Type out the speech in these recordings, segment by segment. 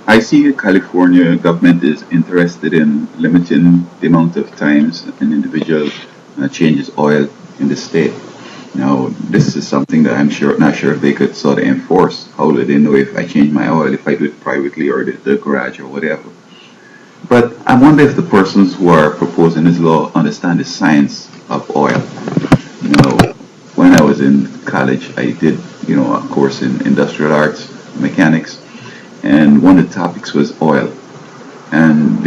I see the California government is interested in limiting the amount of times an individual changes oil in the state. Now, this is something that I'm sure not sure if they could sort of enforce. How do they know if I change my oil, if I do it privately or the garage or whatever? But I wonder if the persons who are proposing this law understand the science of oil. You know, when I was in college, I did, a course in industrial arts, mechanics, and one of the topics was oil. And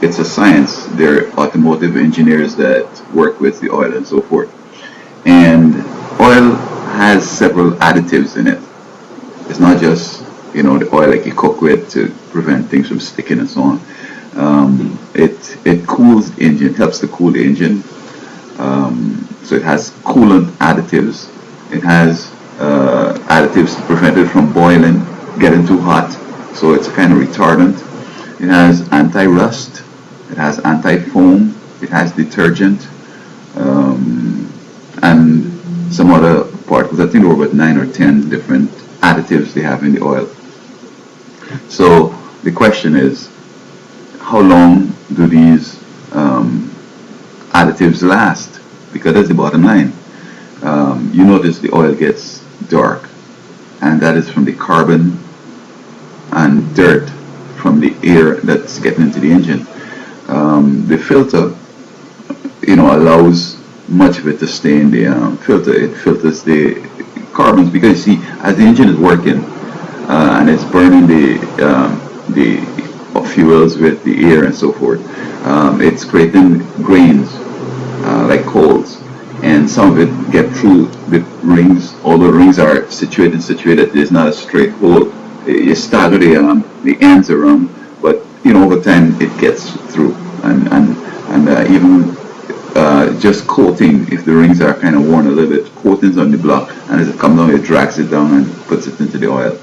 it's a science. There are automotive engineers that work with the oil and so forth. And oil has several additives in it. It's not just, the oil like you cook with to prevent things from sticking and so on. It cools the engine, helps to cool the engine. So it has coolant additives. It has additives to prevent it from boiling, getting too hot. So it's a kind of retardant. It has anti-rust. It has anti-foam. It has detergent. And some other particles. I think there were about 9 or 10 different additives they have in the oil. So the question is, how long do these additives last? Because that's the bottom line. You notice the oil gets dark, and that is from the carbon and dirt from the air that's getting into the engine. The filter, allows much of it to stay in the filter. It filters the carbons because you see, as the engine is working and it's burning the fuels with the air and so forth, it's creating grains like coals, and some of it get through the rings. Although rings are situated, there's not a straight hole. You stagger the ends around, but over time it gets through, and even just coating, if the rings are kind of worn a little bit, coatings on the block, and as it comes down, it drags it down and puts it into the oil.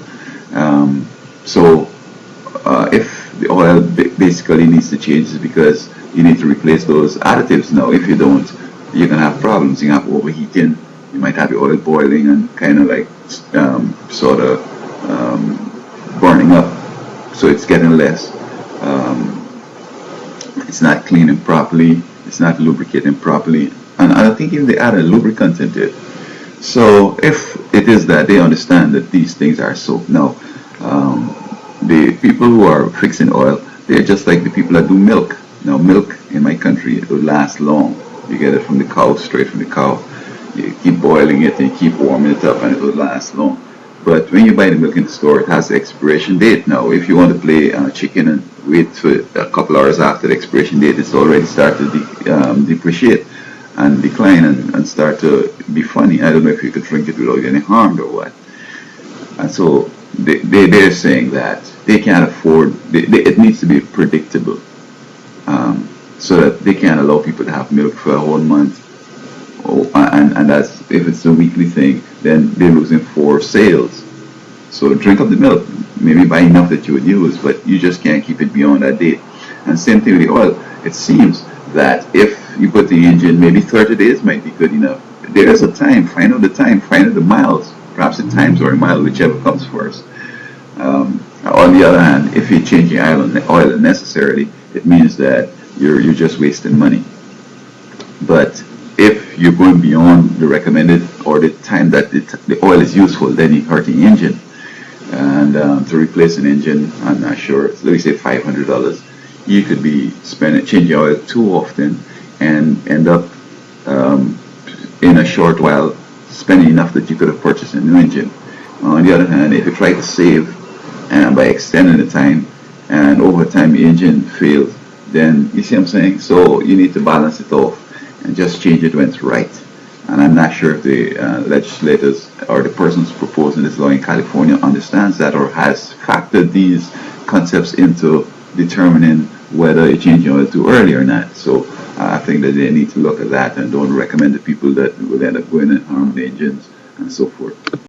So if the oil basically needs to change, is because you need to replace those additives. Now, if you don't, you're gonna have problems. You have overheating. You might have your oil boiling and kind of like sort of burning up. So it's getting less. It's not cleaning properly. It's not lubricating properly. And I think even they add a lubricant into it. So if it is that they understand that these things are soap. Now, the people who are fixing oil, they're just like the people that do milk. Now, milk in my country, it will last long. You get it from the cow, straight from the cow. You keep boiling it and you keep warming it up, and it will last long. But when you buy the milk in the store, it has the expiration date. Now, if you want to play chicken and wait for a couple hours after the expiration date, it's already started to depreciate and decline and start to be funny. I don't know if you could drink it without getting harmed or what. And so they're saying that they can't afford, it needs to be predictable, so that they can't allow people to have milk for a whole month. And that's, if it's a weekly thing, then they're losing 4 sales. So drink up the milk, maybe buy enough that you would use, but you just can't keep it beyond that date. And same thing with the oil. It seems that if you put the engine, maybe 30 days might be good enough. There is a time, find out the time, find out the miles, perhaps the times or a mile, whichever comes first. On the other hand, if you're changing oil unnecessarily, it means that you're just wasting money. But if you're going beyond the recommended or the time that the oil is useful, then you're hurting the engine. And to replace an engine, I'm not sure, let me say $500, you could be changing oil too often and end up in a short while spending enough that you could have purchased a new engine. On the other hand, if you try to save by extending the time, and over time the engine fails, then you see what I'm saying? So you need to balance it off and just change it when it's right. And I'm not sure if the legislators or the persons proposing this law in California understands that or has factored these concepts into determining whether you're changing oil too early or not. So I think that they need to look at that and don't recommend the people that will end up going and harm the engines and so forth.